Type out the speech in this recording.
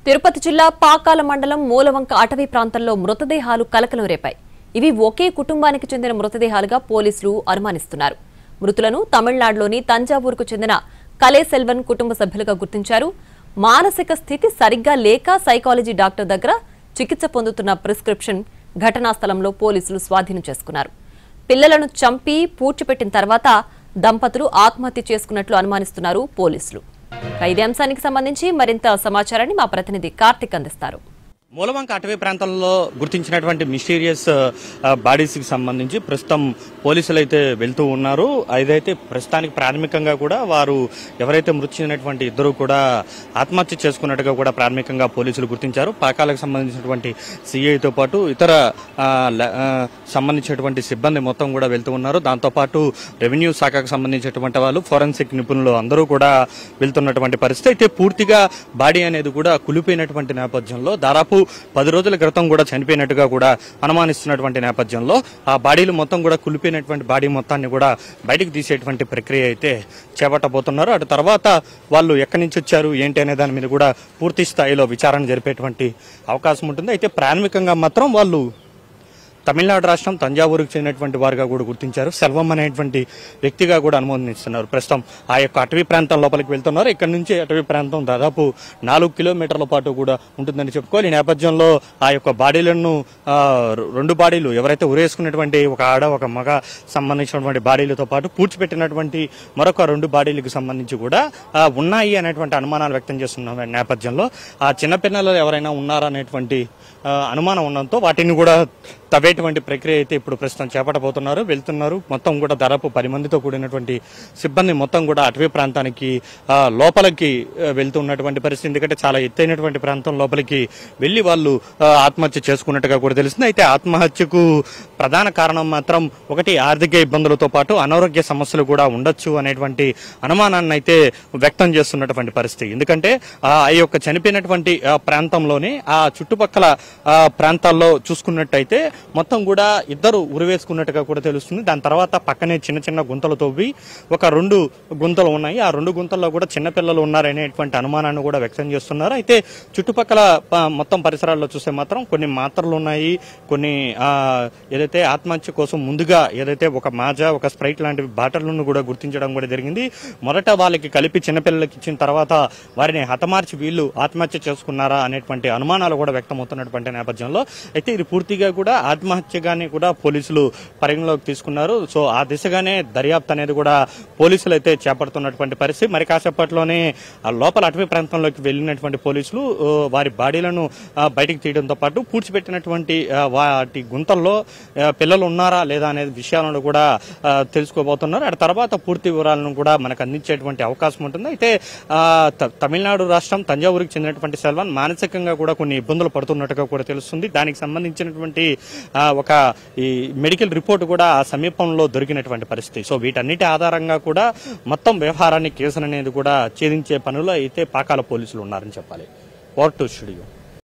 తిరుపతి జిల్లా పాకాల మండలం మూలవంక అటవీ ప్రాంతంలో మృతదేహాలు కలకలం రేపాయి. ఇవి ఒకే కుటుంబానికి చెందిన మృతదేహాలుగా పోలీసులు అనుమానిస్తున్నారు. మృతులను తమిళనాడులోని తంజావూరుకు చెందిన కలేసెల్వన్ కుటుంబ సభ్యులుగా గుర్తించారు. మానసిక స్థితి సరిగ్గా లేక సైకాలజీ డాక్టర్ దగ్గర చికిత్స పొందుతున్న ప్రిస్క్రిప్షన్ ఘటనా స్థలంలో పోలీసులు స్వాధీనం చేసుకున్నారు. పిల్లలను చంపి పూడ్చిపెట్టిన తర్వాత దంపతులు ఆత్మహత్య చేసుకున్నట్లు అనుమానిస్తున్నారు పోలీసులు. ఇదే అంశానికి సంబంధించి మరింత సమాచారాన్ని మా ప్రతినిధి కార్తిక్ అందిస్తారు. మూలవంక అటవీ ప్రాంతంలో గుర్తించినటువంటి మిస్టీరియస్ బాడీస్ కి సంబంధించి ప్రస్తుతం పోలీసులు అయితే వెళ్తూ ఉన్నారు. అదైతే ప్రస్తుతానికి ప్రాథమికంగా కూడా వారు ఎవరైతే మృతి చెందినటువంటి ఇద్దరు కూడా ఆత్మహత్య చేసుకున్నట్టుగా కూడా ప్రాథమికంగా పోలీసులు గుర్తించారు. పాకాలకు సంబంధించినటువంటి సిఐతో పాటు ఇతర సంబంధించినటువంటి సిబ్బంది మొత్తం కూడా వెళ్తూ ఉన్నారు. దాంతోపాటు రెవెన్యూ శాఖకు సంబంధించినటువంటి వాళ్ళు, ఫోరెన్సిక్ నిపుణులు అందరూ కూడా వెళ్తున్నటువంటి పరిస్థితి. అయితే పూర్తిగా బాడీ అనేది కూడా కులిపోయినటువంటి నేపథ్యంలో దాదాపు 10 రోజుల క్రితం కూడా చనిపోయినట్టుగా కూడా అనుమానిస్తున్నటువంటి నేపథ్యంలో ఆ బాడీలు మొత్తం కూడా కులిపోయినటువంటి బాడీ మొత్తాన్ని కూడా బయటకు తీసేటువంటి ప్రక్రియ అయితే చేపట్టబోతున్నారు. అటు తర్వాత వాళ్ళు ఎక్కడి నుంచి వచ్చారు ఏంటి అనే దాని మీద కూడా పూర్తి స్థాయిలో విచారణ జరిపేటువంటి అవకాశం ఉంటుంది. అయితే ప్రాథమికంగా మాత్రం వాళ్ళు తమిళనాడు రాష్ట్రం తంజావూరుకు చెందినటువంటి వారుగా కూడా గుర్తించారు. సెల్వం అనేటువంటి వ్యక్తిగా కూడా అనుమతిస్తున్నారు. ప్రస్తుతం ఆ యొక్క అటవీ ప్రాంతం లోపలికి వెళ్తున్నారు. ఇక్కడ నుంచి అటవీ ప్రాంతం దాదాపు 4 కిలోమీటర్ల పాటు కూడా ఉంటుందని చెప్పుకోవాలి. ఈ నేపథ్యంలో ఆ యొక్క బాడీలను 2 బాడీలు ఎవరైతే ఉరేసుకున్నటువంటి ఒక ఆడ ఒక మగ సంబంధించినటువంటి బాడీలతో పాటు పూడ్చిపెట్టినటువంటి మరొక 2 బాడీలకు సంబంధించి కూడా ఉన్నాయి అనేటువంటి అనుమానాలు వ్యక్తం చేస్తున్న నేపథ్యంలో ఆ చిన్నపిల్లలు ఎవరైనా ఉన్నారా అనేటువంటి అనుమానం ఉండడంతో వాటిని కూడా తవ్వేటువంటి ప్రక్రియ అయితే ఇప్పుడు ప్రస్తుతం చేపట్టబోతున్నారు. వెళ్తున్నారు. మొత్తం కూడా దాదాపు 10 మందితో కూడినటువంటి సిబ్బంది మొత్తం కూడా అటవీ ప్రాంతానికి లోపలికి వెళ్తున్నటువంటి పరిస్థితి. ఎందుకంటే చాలా ఎత్తైనటువంటి ప్రాంతం లోపలికి వెళ్లి వాళ్ళు ఆత్మహత్య చేసుకున్నట్టుగా కూడా తెలుస్తుంది. అయితే ఆత్మహత్యకు ప్రధాన కారణం మాత్రం ఒకటి ఆర్థిక ఇబ్బందులతో పాటు అనారోగ్య సమస్యలు కూడా ఉండొచ్చు అనేటువంటి అనుమానాన్ని అయితే వ్యక్తం చేస్తున్నటువంటి పరిస్థితి. ఎందుకంటే ఆ యొక్క చనిపోయినటువంటి ప్రాంతంలోని ఆ చుట్టుపక్కల ప్రాంతాల్లో చూసుకున్నట్టయితే మొత్తం కూడా ఇద్దరు ఉరివేసుకున్నట్టుగా కూడా తెలుస్తుంది. దాని తర్వాత పక్కనే చిన్న చిన్న గుంతలు తవ్వి ఒక 2 గుంతలు ఉన్నాయి. ఆ 2 గుంతల్లో కూడా చిన్నపిల్లలు ఉన్నారనేటువంటి అనుమానాన్ని కూడా వ్యక్తం చేస్తున్నారు. అయితే చుట్టుపక్కల మొత్తం పరిసరాల్లో చూస్తే మాత్రం కొన్ని మాత్రలు ఉన్నాయి. కొన్ని ఏదైతే ఆత్మహత్య కోసం ముందుగా ఏదైతే ఒక మాజా ఒక స్ప్రైట్ లాంటి బాటలను కూడా గుర్తించడం కూడా జరిగింది. మొదట వాళ్ళకి కలిపి చిన్నపిల్లలకి ఇచ్చిన తర్వాత వారిని హతమార్చి వీళ్ళు ఆత్మహత్య చేసుకున్నారా అనేటువంటి అనుమానాలు కూడా వ్యక్తమవుతున్నటువంటి నేపథ్యంలో అయితే ఇది పూర్తిగా కూడా ఆత్మహత్యగానే కూడా పోలీసులు పరిగణలోకి తీసుకున్నారు. సో ఆ దిశగానే దర్యాప్తు అనేది కూడా పోలీసులు అయితే చేపడుతున్నటువంటి పరిస్థితి. మరి కాసేపట్లోనే లోపల అటవీ ప్రాంతంలోకి వెళ్లినటువంటి పోలీసులు వారి బాడీలను బయటికి తీయడంతో పాటు పూడ్చిపెట్టినటువంటి వాటి గుంతల్లో పిల్లలు ఉన్నారా లేదా అనే విషయాలను కూడా తెలుసుకోబోతున్నారు. ఆ తర్వాత పూర్తి వివరాలను కూడా మనకు అందించేటువంటి అవకాశం ఉంటుంది. అయితే తమిళనాడు రాష్ట్రం తంజావూరుకి చెందినటువంటి సెల్వన్ మానసికంగా కూడా కొన్ని ఇబ్బందులు పడుతున్నట్టుగా కూడా తెలుస్తుంది. దానికి సంబంధించినటువంటి ఒక ఈ మెడికల్ రిపోర్ట్ కూడా ఆ సమీపంలో దొరికినటువంటి పరిస్థితి. సో వీటన్నిటి ఆధారంగా కూడా మొత్తం వ్యవహారాన్ని కేసులు అనేది కూడా ఛేదించే పనులు అయితే పాకాల పోలీసులు ఉన్నారని చెప్పాలి. Over to studio.